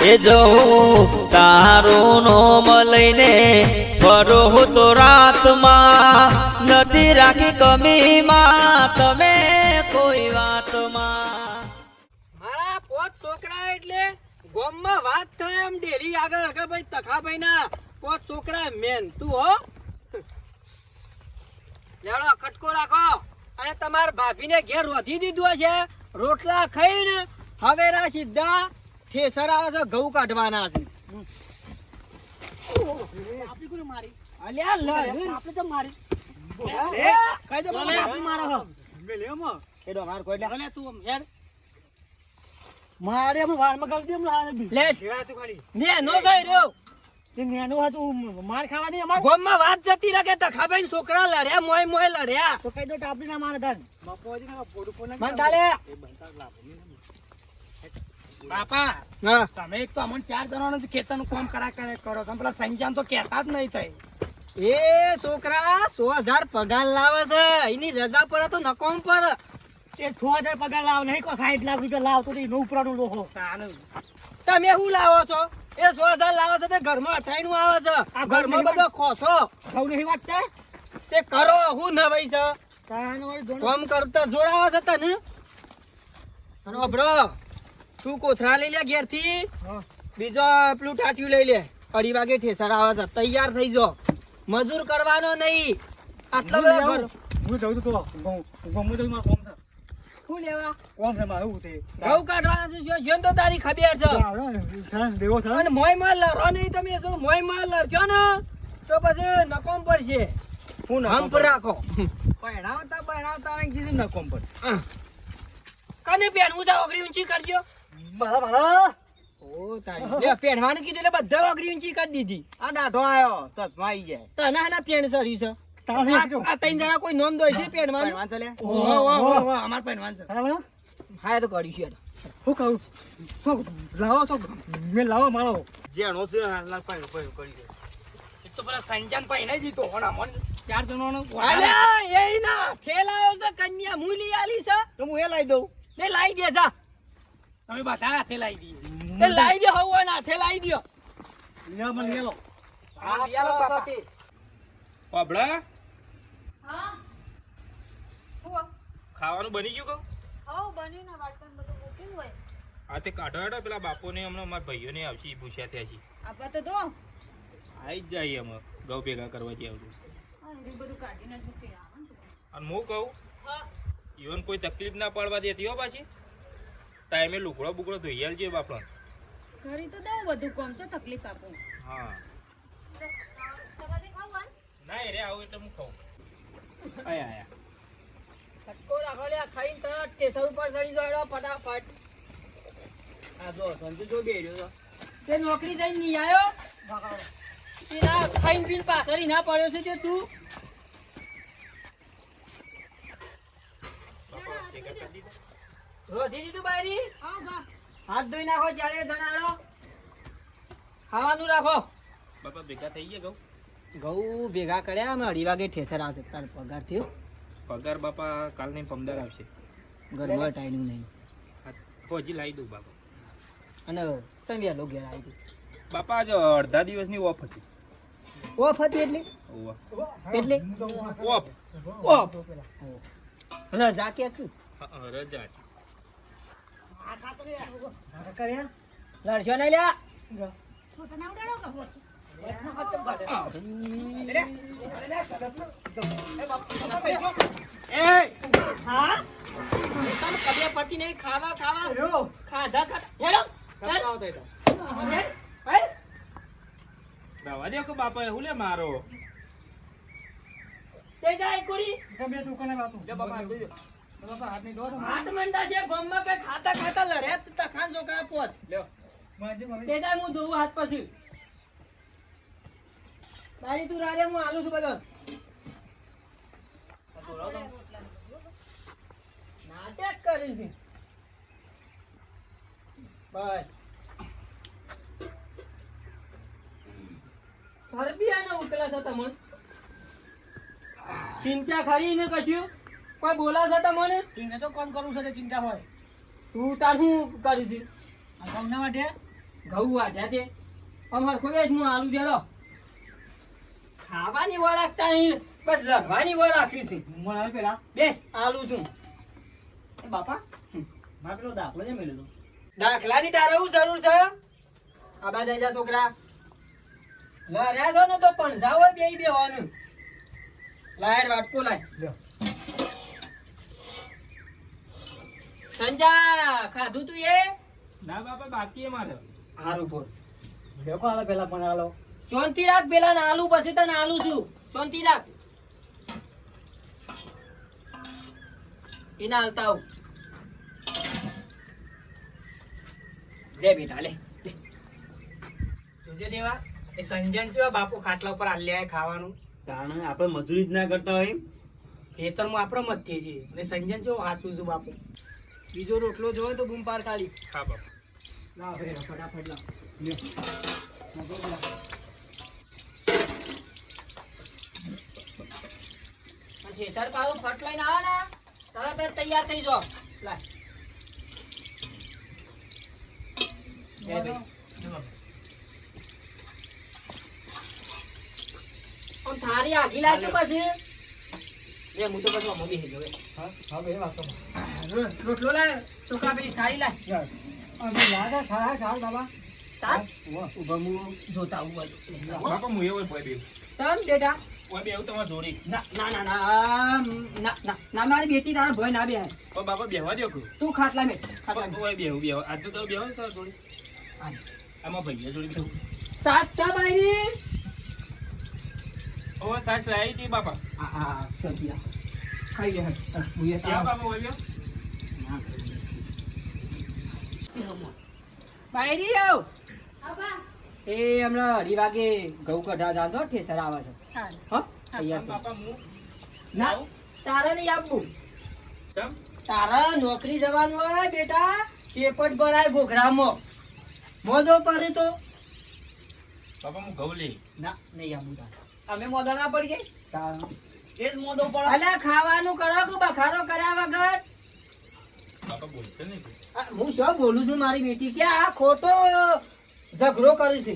એ જવું તારું નોમ લઈને ફરો તો રાતમાં નથી રાખી કમીમાં તમે કોઈ વાતમાં. મારા પોત છોકરા એટલે ગામમાં વાત થાય એમ ડેરી આગળ ભાઈ તખાભાઈ ના પોત છોકરા મેન તું હો લેડો કટકો રાખો અને તમારા ભાભીને ઘેર રોધી દીધું છે રોટલા ખાઈને હવેરા સીધા ઠેસર આવે છે ઘઉં કાઢવાના છે. આપી કોને મારી અલ્યા લ આપણે તો મારી કઈ દે આપી મારો હો મે લે મો એડો માર કોઈ લે તું હેડ મારે અમે વાળમાં ગાલ દેમ લે તું ખાલી ને નો ગઈ રહ્યો તે નેનો હતું માર ખાવાની અમાર ગોમમાં વાત જતી લાગે તખાભાઈ છોકરા લડ્યા મોય મોય લડ્યા તો કઈ દો ટાપડી ના માર ધન મપોજી ના પોડું કોને મન તાલે એ બંતા લાભની બાપા હા તમે એક તો અમન ચાર જણાનો ખેતરનું કામ કરો તમે પેલા સંજાન તો કહેતા જ નહીં થાય એ છોકરા 100,000 પગાર લાવે છે એની રજા પર તો નકોમ પર તે 6,000 પગાર લાવ નહીં કો 60 લાખ રૂપિયા લાવ તો એનો ઉપરાનું લોહો તમે શું લાવો છો એ 100,000 લાવો છો તે ઘરમાં અઠાઈનું આવે છે આ ઘરમાં બધો ખોસો ઘઉં નહીં વાટતા તે કરો હું નવાઈ છે કામ કરતા જોડાવા છે તને અને બ્રો તું કોથરા લઈ લે ઘેર થી બીજો પેલું ટાટિયું લઈ લે 2:30 વાગે ઠેસર આવે છે તૈયાર થઈ જો મજૂર કરવાનો નહીં આટલો બધો ઘર હું જઉં તો ગમું તો મારું કામ છે શું લેવા કોમ છે મારું તે ઘઉં કાઢવાના છે જોન તો તારી ખબર છે દેવો છે અને મોય માલ લડો નહીં તમે જો મોય માલ લડજો ને તો પછી નકોમ પડશે હું હમ પર રાખો બનાવતા ને કીધું નકોમ પર કને પેણવું છે ઓગરી ઊંચી કરજો મારા ઓ તારી લે પેણવાનું કીધું એટલે બધા ઓગરી ઊંચી કરી દીધી આ ડાઢો આયો સસમા આવી જાય તને હના પેણ સરી છે આ ત્રણ જણા કોઈ નોમ દોય છે પેણવાનું પેણવાન છે લે ઓ અમાર પેણવાન છે હા તો કરી છે હું કહું સો લાવો તો મે લાવો મારો જેણો છે હાલના પાઈ કરી દે એક તો પેલા સંજાન પાઈ નહીં દીધો અને મન ચાર જણાનો અલ્યા એ ના થેલાયો છે કન્યા મૂલી આલી છે તો હું એ લાવી દઉં ને લાવી દે જા તમે બધા હાથે લાવી દી તે લાવી દે હવ ના હાથે લાવી દયો લે મને લેલો આ લેલો બાપા પાબડા હા હું ખાવાનું બની ગયું કહો હો બન્યું ને વાટણ બધું મૂક્યું હોય આ તે કાઢો હેડો પેલા બાપોને હમણાં મારા ભાઈઓને આવશે ઈ પૂછ્યા ત્યાં છે આપા તો દો આવી જ જાય અમે ગૌ ભેગા કરવાથી આવતું હા એ બધું કાઢીને જ મૂકી આવવાનું અને હું કહું હા ઈવન કોઈ તકલીફ ના પડવા દેતી હો પાછી ટાઈમે લુગડો બુગડો ધોઈ આલજે બાપા ઘરે તો દઉં બધું કોમ છો તકલીફ આપો હા તમારે ખાવાનું ના રે આવું એટલે હું ખાઉં આયા આયા ફટકો રાખો લે ખાઈને તરત ટેસર ઉપર ચડી જાવ ફટાફટ આ જો સંજુ જો બેડ્યો તો તે નોકરી જઈને નહીં આવ્યો તેના ખાઈને પીને પાછળ ના પડ્યો છે જે તું રોધી દીધું બારી હા બા હાથ ધોઈ નાખો જ્યારે ધનાડો ખાવાનું રાખો બાપા ભેગા થઈ ગયા ઘઉં ભેગા કર્યા અમે 2:30 વાગે ઠેસર આવશે તાર પગાર થયો પગાર બાપા કાલ નહીં પમદાર આવશે ઘરમાં ટાઈમિંગ નહીં પહોંચી લાવી દઉં બાપા અને સંવ્યા લો ઘેર આવી બાપા આજ અડધા દિવસની ઓફ હતી ઓફ હતી એટલે એટલે ઓફ ઓફ રજા કે તું રજા લડશો નહીં લ્યા છોટા ઉડાડો કે હા તમે કબે પડતી નહીં ખાવા ખાવા ખાધા ખાધા હેડો રવા દે કે બાપા એવું લે મારો તે જાય કોરી ગમે દુકાને વાતો લે બાપા હાથ દે બાપા હાથ નહીં દો હાથ મંડા છે ગોમમાં કે ખાતા ખાતા લડ્યા તખાન છોકરા પોચ લ્યો તે જાય હું દોવું હાથ પછી તારી તું રાડે હું આલું છું બધો નાટક કરી છે બસ સરબિયાનો ઉકલા છે તમને ચિંતા ખરી ને કશું કોઈ બોલા છે તમને ચિંતા તો કોણ કરું છે ચિંતા હોય તું તાર શું કરી છે આ ગામના માટે ઘઉં વાઢ્યા તે અમાર કોઈ જ હું આલુ જેલો ખાવાની વાર રાખતા નહીં બસ લડવાની વાર રાખી છે મને આવે પેલા બેસ આલુ છું એ બાપા મારે પેલો દાખલો છે મેળ્યો દાખલાની તારે શું જરૂર છે આ બાજુ જા છોકરા લડ્યા છો ને તો પણઝા હોય બે બેવાનું લાયડ વાટકો લાય સંજા ખાધું તું એ ના બાપા બાકી મારે હારું બોલ દેખો હાલો પેલા પણ હાલો શાંતિ રાખ પેલા ને આલુ પછી તને આલુ છું શાંતિ રાખ એના હાલતા આવું લે બેટા લે જોજે દેવા એ સંજન છે બાપુ ખાટલા ઉપર આલ્યા ખાવાનું તાણે આપણે મજૂરી જ ના કરતા હોય ખેતરમાં આપણો મધ્ય છે અને સંજન છે વાંચું છું બાપુ બીજો રોટલો જોવે તો બૂમ પાર કાઢી હા બાપા લાવ ફેર ફટાફટ લાવ ખેતર પાછું ફટ લઈને આવે ને તરત જ તૈયાર થઈ જાઓ લાય લે ભાઈ આમ થાળી આગી લાગતો પછી લે હું તો પછી અમો બેસી ગયો હા બે વાતો રોટલો લાય ચોખા પેલી થાળી લાય અમે લાગે ખરા ચાલ બાબા સાસ ઉભા હું જોતા આવું બાપા હું એવું બોય બેવ સમ બેટા ઓય બેવ તમારે જોડી ના ના ના ના ના ના ના મારી બેટી તારા ભય ના બે ઓ બાપા બેહવા દો તું ખાટલા મે ખાટલા મે ઓય બેવ બેવ આજ તો બેવ તો જોડી આમાં ભૈયા જોડી બેવ સાત સબ આઈની ઓ સાચ લાવી હતી બાપા આ ચલતી રા ખાઈ લે હટ મુયે ક્યાં બાપા ઓય બેવ બાયરી આવ આબા એ હમણાં 2:30 વાગે ઘઉં કઢા જાજો ઠેસર આવે છે હા હા તૈયાર થઈ. બાપા હું ના તારે નહીં આપવું કેમ તારા નોકરી જવાનું હોય બેટા પેપટ ભરાય ઘોઘરામાં મોજો પડે તો બાપા હું ઘઉં લઈ ના નહીં આપવું તારે અમે મોદા ના પડી જાય તારે એ જ મોદો પડે અલ્યા ખાવાનું કરો કે બખારો કર્યા વગર બાપા બોલશે નહીં તું. આ હું શું બોલું છું મારી બેટી કે આ ખોટો ઝઘડો કરે છે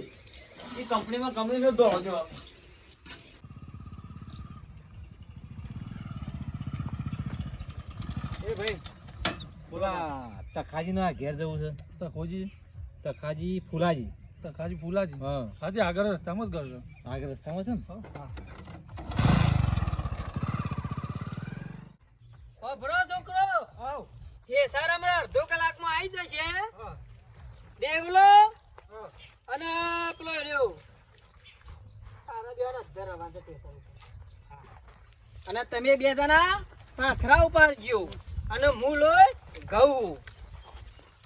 એ કંપનીમાં કંપની નો દોડો જો એ ભાઈ બોલા તખાજી ના ઘેર જવું છે તખાજી ફુલાજી હા આજે આગળ રસ્તામાં જ કરજો આગળ રસ્તામાં છે ને ઓ ભરો છોકરો એ સર હમણાં અડધો કલાકમાં આવી જશે દેવલો અને પેલો રહ્યો આના બે અધર અવાજ ટેશન અને તમે બે જણા પાથરા ઉપર ગયો અને હું લોય ઘઉં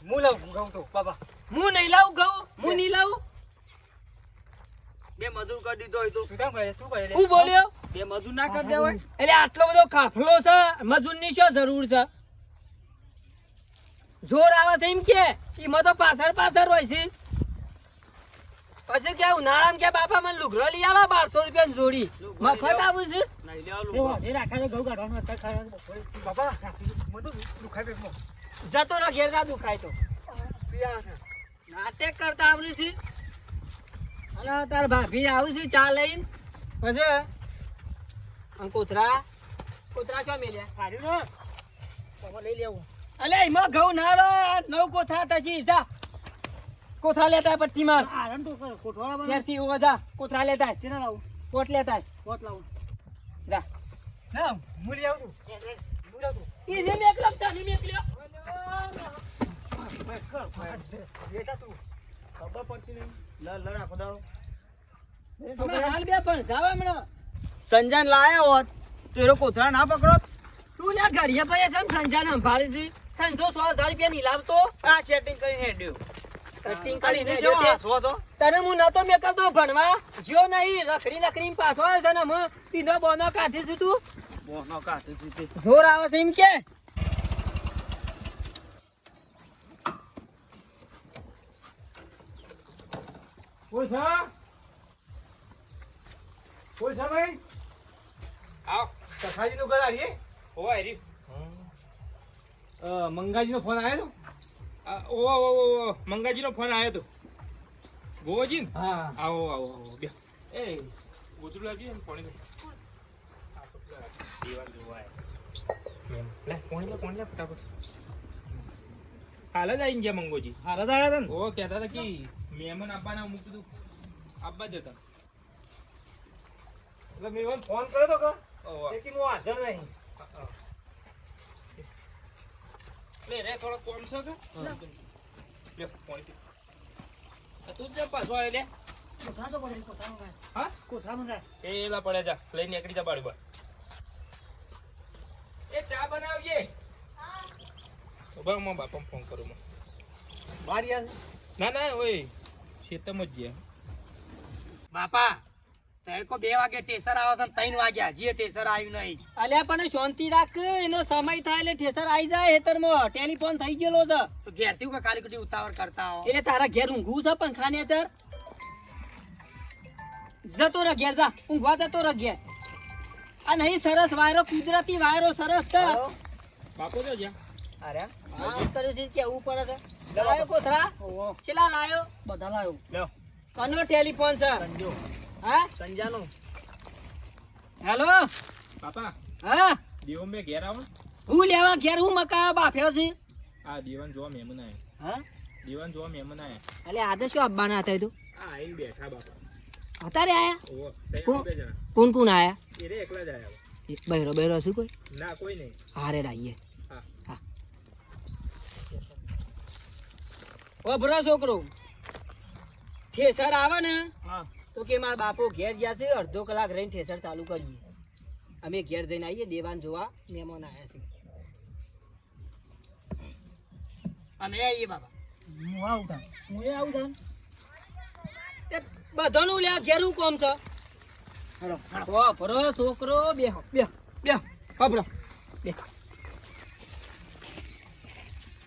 હું લાવું ઘઉં તો બાબા હું નહીં લાવું ઘઉં હું નહીં લાવું બે મજૂર કરી દીધો હોય તો તું કેમ કહે તું કહે હું બોલ્યો બે મજૂર ના કરી દેવાય એટલે આટલો બધો કાફલો છે મજૂરની શું જરૂર છે જોર આવે છે એમ કે એમાં તો પાછળ પાછળ હોય છે પછી કે ઉનાળામાં કે બાપા મને લુગડો લઈ આલો 1200 રૂપિયાની જોડી મફત આવું છે નહીં લેવાનું એ રાખા છે ઘઉં કાઢવાનું અત્યારે ખાવાનું બાપા મને તો દુખાય પેટમાં જતો રહો ઘેર જા દુખાય તો પીયા છે નાટક કરતા આવડ્યું છે અને તાર ભાભી આવું છે ચા લઈને પછી અને કોથરા ચો મેલ્યા સારું ને તમે લઈ લેવું અલે એમાં ઘઉં ના લો 9 કોથરા તજી જા કોથરા લેતા પટ્ટી માર આરામ તો કરો કોઠવાળા બને ત્યારથી ઉભા જા કોથરા લેતા કેના લાવું કોટ લેતા કોટ લાવું જા ના હું લઈ આવું હું લાવું ઈ જે મેકલમ તાની મેકલ્યો બેટા તું ખબર પડતી નહીં લડ રાખો દાવ હમણાં હાલ બે પણ જાવ હમણાં સંજાન લાયા હોત તો એનો કોથળા ના પકડો તું લે ઘડિયા પડે છે સંજાને સંભાળી છે સંજો 100,000 રૂપિયા ની લાવતો આ સેટિંગ કરીને હેડ્યો સેટિંગ કરીને જો જો હસવો છો તને હું નતો મેકલતો ભણવા જ્યો નહીં રખડી પાછો આવે છે ને હું પીધો બોનો કાઢીશું તું બોનો કાઢે છે તે જોર આવે છે એમ કે કોઈ છે ભાઈ આવ તખાજી નું ઘર આવીએ ઓય રી મંગાજી નો ફોન આવ્યો ઓ મંગાજીનો ફોન આવ્યો તો ગોવાજી હા આવો આવો આવો બે એ ગોદરું લાગી ને પાણી લે. દીવાન જોવાય એમ લે પાણી લે ફટાફટ. હાલ જ આવીને ગયા મંગોજી. હારા દાયા હતા ને ઓ કહેતા હતા કે મહેમાન આપવાના મૂકી દીધું આપવા જ હતા. એટલે મેં મને ફોન કર્યો તો કે ઓવા. તેથી હું હાજર નહીં. લે રે થોડો કોમ છે કે લે પાણી પી. આ તું જ પાછો આવે લે. કોથળા તો પડે કોથળા મંગાય હા કોથળા મંગાય એ એલા પડે જા લઈને નીકળી જા બાડી બાર. એ ચા બનાવજે. ઉભા હું બાપાને ફોન કરું હું. બહાર યાર ના ના ઓય ખેતરમાં જ ગયા. બાપા તડકો 2 વાગે ટેસર આવે છે 3 વાગ્યા હજી ટેસર આવ્યું નહીં અલ્યા પણ શાંતિ રાખ, એનો સમય થાય એટલે ઠેસર આવી જાય હેતરમાં. ટેલિફોન થઈ ગયેલો છે તો ઘેરથી કે ખાલી ખોટી ઉતાવળ કરતા હો એટલે તારા ઘેર ઊંઘવું છે પણ ખાને ચર જતો રહ ઘેર, જા ઊંઘવા જતો રહ ઘેર. આ નહીં સરસ વાયરો, કુદરતી વાયરો સરસ છે. બાપો તો જ્યાં અરે આ કરે છે કેવું પડે છે. લાયો કોથળા ચેલા લાયો? બધા લાવ્યો લ્યો કનો ટેલિફોન છે? સંજો હા સંજાનો હેલો બાપા હા દેવો મેં ઘેર આવો. હું લેવા ઘેર હું મકા બાફ્યો છે. આ દીવાન જોવા મહેમાન આયા. હા દીવાન જોવા મહેમાન આયા. અલે આજે શું આપવાના હતા એ તો? આ આવી બેઠા બાપા. અત્યારે આયા? ઓહો તઈ કોણ? બે જણા. કોણ કોણ આયા? એ રે એકલા જ આયા. એક બહેરો બહેરો શું કોઈ? ના કોઈ નહીં. હારે ડાઈએ. હા હા ઓ ભરો છોકરો, ઠેસર આવે ને હા તો કે મારા બાપો ઘેર જ્યાં છે અડધો કલાક રહીને ઠેસર ચાલુ કરીએ. અમે ઘેર જઈને આવીએ, દેવાન જોવા મહેમાન આવ્યા છે. અમે આવીએ બાબા હું આવું તા હું આવું તા એ બધાનું લે ઘેર હું કોમ છે. ઓ ભરો છોકરો, બેહો બેહો બેહો ખબરો બે.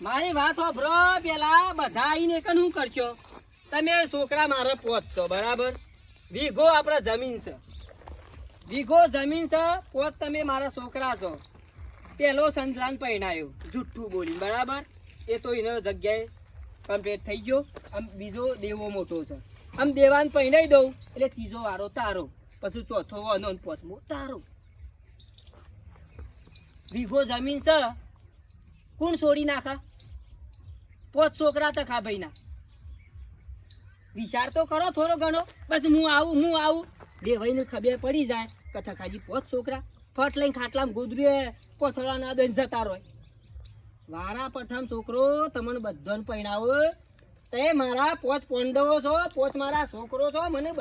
મારી વાત હોભરો પેલા બધા આવીને કન શું કરશો તમે? છોકરા મારે પહોંચશો બરાબર. વીઘો આપણે જમીન છે, વીઘો જમીન છે, પોત તમે મારા છોકરા છો. પેલો સંજલાન પહેણાયો જુઠ્ઠું બોલી બરાબર, એ તો એનો જગ્યાએ કમ્પ્લીટ થઈ ગયો. આમ બીજો દેવો મોટો છે, આમ દેવાન પહેણાઈ દઉં એટલે ત્રીજો વારો તારો, પછી ચોથો વાનો ને પાંચમો તારો. વીઘો જમીન છે, કોણ છોડી નાખા? પોત છોકરા તો ખા ભાઈના. વિચાર તો કરો થોડો ઘણો. બસ હું આવું દેવાઈને ખબર પડી જાય કથા ખાજી પોત છોકરા ફટ લઈને ખાટલામાં ગોદરીએ પોથળા ના દઈને જતા રહે. વારા પઠામ છોકરો તમને બધાને પહેણાવો. તે મારા પોચ પોંડવો છો, પોચ મારા છોકરો છો, મને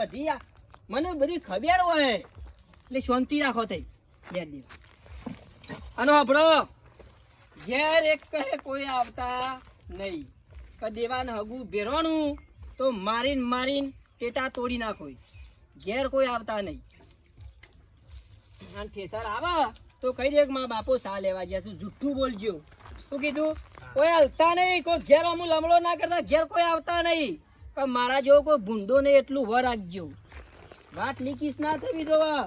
બધી ખબર હોય એટલે શાંતિ રાખો થઈ બે દિવસ. અને આપણો ઘેર એક કહે કોઈ આવતા નહીં. દેવાને હગું ભેરવાનું તો મારીને ટેટા તોડી નાખો. ઘેર કોઈ આવતા નહીં. અને ઠેસર આવે તો કહી દે કે મારા બાપો સા લેવા ગયા છું. જુઠ્ઠું બોલજો. શું કીધું? કોઈ હલતા નહીં, કોઈ ઘેર અમુલ લમડો ના કરતા, ઘેર કોઈ આવતા નહીં. પણ મારા જેવો કોઈ ભૂંડો નહીં એટલું વર રાખજો. વાત લીકીસ ના થવી જોવા.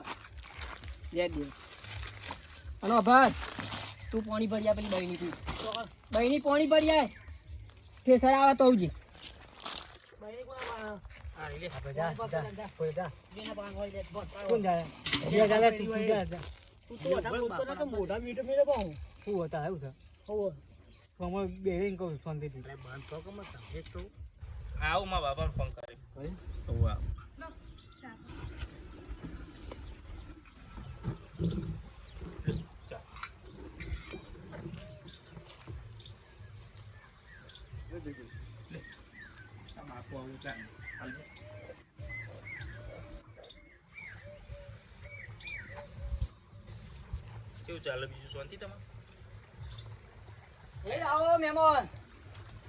લે દે અને ભાત તું પાણી ભરી પેલી બહેની, તું બહેની પાણી ભરી આય. ઠેસર આવે તો આવજે. મોઢા મીઠો મેળે પાઉં શું હતા આવ્યું છે સમય બેહીને કહું શાંતિથી. આવું મારા બાપાને ફોન કરી. ઓહો આવ. બાપુ આવું ચાલ હાલજો. કેવું ચાલે બીજું શાંતિ તમારે? એ આવો મહેમાન.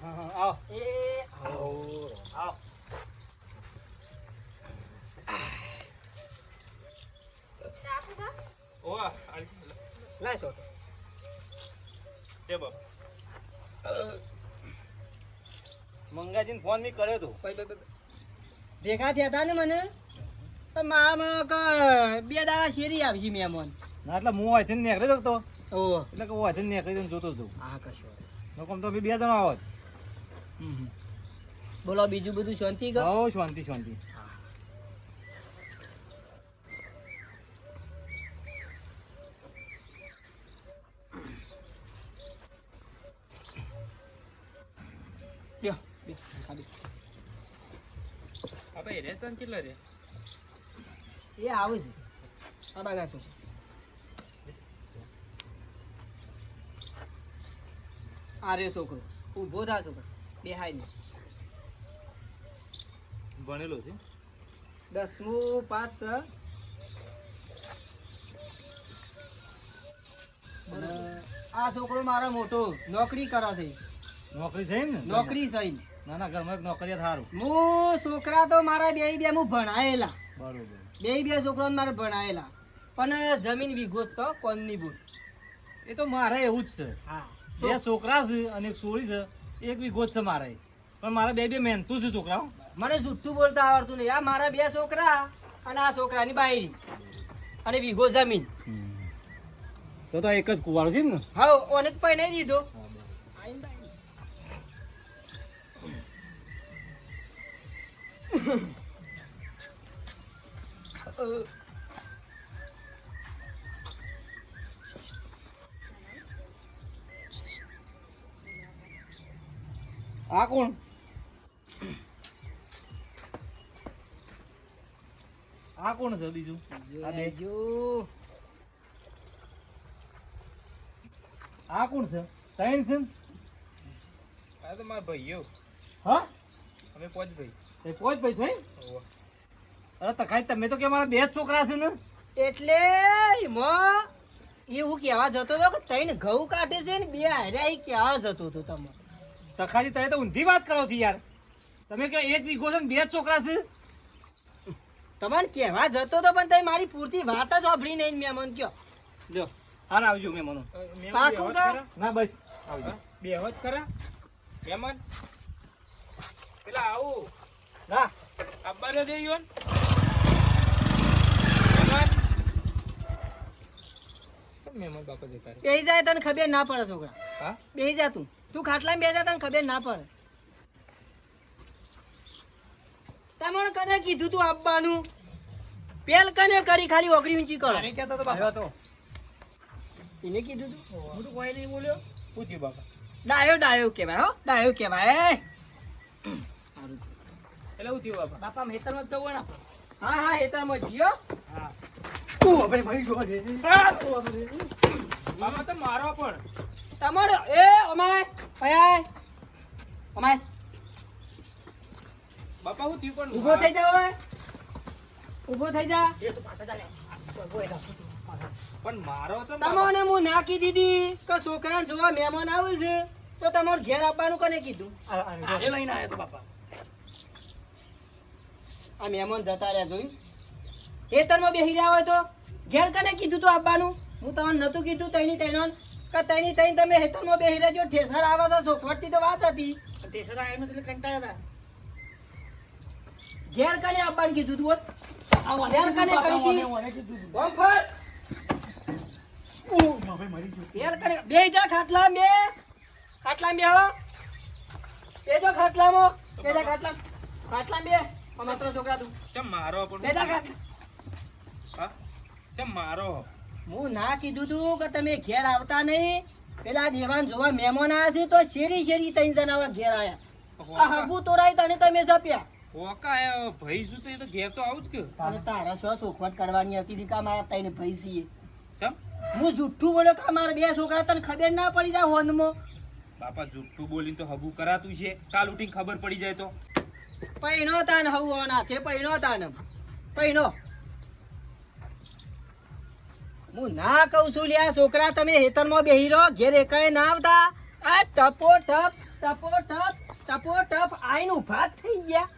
આવો એ આવો. ઓહ હાલજો. લાય છો તે બાપ મંગાજીને ફોન બી કર્યો હતો. ભેગા થયા હતા ને મને તો મારામાં કે 2 દાડા શેરી આવી મહેમાન. ના એટલે હું અહીંથી નીકળી શકતો ઓહો એટલે કે હું અહીંથી નીકળી જોતો હતો. હા કશો નકમ તો બી 2 જણા આવત. બોલો બીજું બધું શાંતિ કર. હો શાંતિ શાંતિ. લ્યો, બે, ખાલી. આપણે એ રહેતા ને કેટલા રે એ આવે છે આ બાગા છો. આ રે છોકરો ઊભો થા છોકરો બેહાય નહીં. ભણેલો છે 10મું પાસ છે. અને આ છોકરો મારો મોટો નોકરી કરે છે. નોકરી થઈ ને? નોકરી છે. ના ના ઘરમાં એક નોકરિયાત સારું. હું છોકરા તો મારા બે હું ભણાયેલા. બરોબર. બે છોકરાને મારે ભણાયેલા પણ જમીન વીઘો જ છે કોનની બુટ. એ તો મારે એવું જ છે. હા બે છોકરા છે અને એક છોરી છે. એક વીઘો જ છે મારે. પણ મારા બે મહેનતું છે છોકરાઓ. મને જુઠ્ઠું બોલતા આવડતું નહીં. આ મારા 2 છોકરા અને આ છોકરાની બાયરી અને વીઘો જમીન. તો એક જ કુવાડો છે ને? હા ઓને જ પહેણાઈ દીધો. આ કોણ? આ કોણ છે બીજું? આ બે. જો આ કોણ છે? ત્રણ છે? આ તો મારા ભાઈઓ હા અમે 5 ભાઈ. એ પોચ પૈસા હે? ઓહો. અરે તખાઈ તમે તો કે મારા 2 જ છોકરા છે ને? એટલે એમાં એવું કહેવા જતો હતો કે ચઈને ઘઉં કાઢે છે ને 2 હાર્યા એ કહેવા જતો હતો તમે. તખાજી તમે તો ઊંધી વાત કરો છો યાર. તમે કે એક વીઘો છે ને 2 જ છોકરા છે? તમને કહેવા જતો હતો પણ તમે મારી પૂરતી વાત જ સાંભળી નહીં. મેં મને કયો લ્યો હાલ આવજો મહેમાનો. પાકું કા? ના બસ આવજો. બે હજ ખરા મહેમાન પેલા આવું ના આબાને દે યોન મહેમાન ચમ મહેમાન બાપા જતા રે બેહી જાય તને ખબર ના પડે છોકરા. હા બેહી જા તું ખાટલામાં બેહી જા તને ખબર ના પડે. તમને કને કીધું તું આપવાનું? પેલ કને કરી ખાલી ઓકરી ઊંચી કરો. અરે કહેતો તો બાપા તો એને કીધું તું? હું તો કોઈ નહીં બોલ્યો. પૂછ્યું બાપા ડાયો કહેવાય હો ડાયો કહેવાય. એટલે શું થયું બાપા બાપા હેતરમાં જ જવું ને. હા હેતરમાં જીઓ. હા તું હવે મરી ગયો છે. બાપા તો મારો પણ તમારો એ અમાય ભયા અમાય બાપા હું થયું પણ ઊભો થઈ જાવ હવે. ઊભો થઈ જા. પણ મારો તો તમને હું નાખી દીધી કે છોકરાને જોવા મહેમાન આવે છે તો તમારે ઘેર આવવાનું કોને કીધું? આરે લઈને આવ્યો તો બાપા. આ મહેમાન જતા રહ્યા જોયું. ખેતરમાં બેસી રહ્યા હોય તો ઘેર કને કીધું તું આવવાનું? હું તમને નતું કીધું તઈની તઈનો કે તઈની તઈ તમે ખેતરમાં બેસી રહેજો. ઠેસર આવે તો ચોખવટથી તો વાત હતી. ટેસર આવ્યો એટલે કંટાળ્યા ઘેર કને આવવાનું કીધું તું બોલ? ઘેર કને કરી હતી? ઓમ ફર. ઘેર કને બેહી જા ખાટલામાં બે. ખાટલામાં બેહો. બેજો ખાટલામાં. બેજા ખાટલામાં. ખાટલામાં બે. અમારો છોકરા તું. ચમ મારો પણ બેજા ખાટલા. હા ચમ મારો હું ના કીધું તું કે તમે ઘેર આવતા નહીં. પેલા દેવાન જોવા મહેમાન આવ્યા છે તો શેરી 3 જણા ઘેર આયા. આ હગુ તોરાઈ તને તમે જપ્યા. ઓકા આયો ભાઈ શું તો એ તો ઘેર તો આવું જ કે અને તારા શું ચોખવટ કરવાની હતી કા મારા તઈને ભાઈ છીએ. ચમ હું જુઠ્ઠું બોલ્યો કા મારા 2 છોકરા તને ખબર ના પડી જાય હોનમાં. બાપા જુઠ્ઠું બોલીને તો હબુ કરાતું છે કાલ ઉઠીને ખબર પડી જાય તો પૈણો તાન હવું નાખે પૈણો તાન પૈણો. હું ના કહું છું લ્યા છોકરા તમે હેતરમાં બેહી રહો ઘેર એકાએ ના આવતા. આ ટપો ટપ આઈને ઉભા જ થઈ ગયા.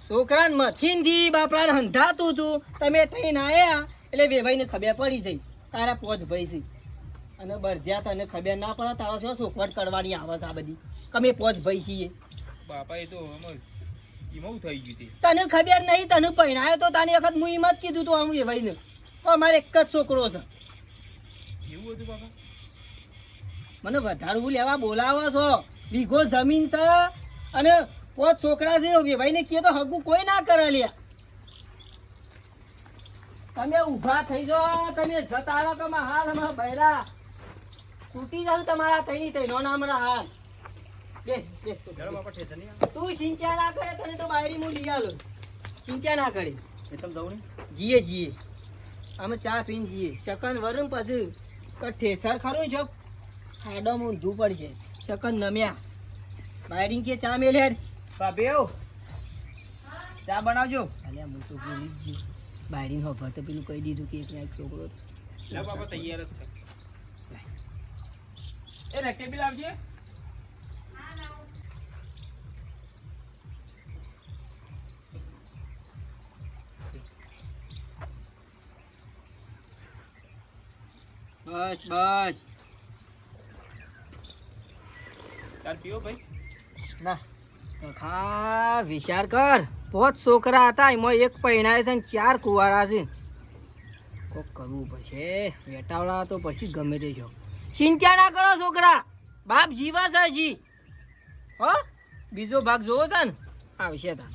છોકરાને મથીનથી બાપરાને હંધાતું હતું તમે થઈને આયા એટલે વેવાઈને ખબર પડી જઈ તારા પોચ ભાઈ છે. અને બળદ્યા તને ખબર ના પડે તારા શું ચોખવટ કરવાની આવે છે આ બધી કમે પોચ ભાઈ છીએ. બાપા એ તો એમાં થઈ ગયું તે તને ખબર નહીં તને પહેણાયો તો તાની વખત હું એમ જ કીધું તું આમ વેવાઈને અમારે એક જ છોકરો છે. એવું હતું બાપા મને વધારવું લેવા બોલાવો છો? વીઘો જમીન છે અને 5 છોકરા છે. વેવાઈને કહે તો હગું કોઈ ના કરે લ્યા. તમે ઊભા થઈ જાઓ, તમે જતા રહો. તમે હાલ હમણાં બૈરા તૂટી જાવ તમારા તૈનો નામરા હાલ. બેસ બેસ તું. ચાલો બાપા ઠેસર નહીં તું ચિંતા ના કરે, તને તો બાયરી હું લઈ આલું. ચિંતા ના કરે. એ તમે જવું નહીં જીએ જીએ અમે ચા પીને જીએ. શકન વરણ પછી તો ઠેસર ખરું છો ખાડો ઊંધું પડશે. શકન નમ્યા બાયરી કે ચા મેલે હેડ. ભાભી આવો. ચા બનાવજો. અલ્યા હું તો ભૂલી જ ગયો. બાયરી નો ભર તો પેલું કહી દીધું કે એક છોકરો હતો. લે બાપા તૈયાર જ છે એ રેકે બી લાવજે બસ બસ ચાલ પીવો ભાઈ ના ખા વિચાર કર. 5 છોકરા હતા, એમાં એક પૈણાય છે ને 4 કુંવારા છે. કોક કરવું પડશે. વેટાવડા તો પછી ગમે તે છો. ચિંતા ના કરો છોકરા, બાપ જીવા છે હજી. હો બીજો ભાગ જોવો છે ને આવશે તા.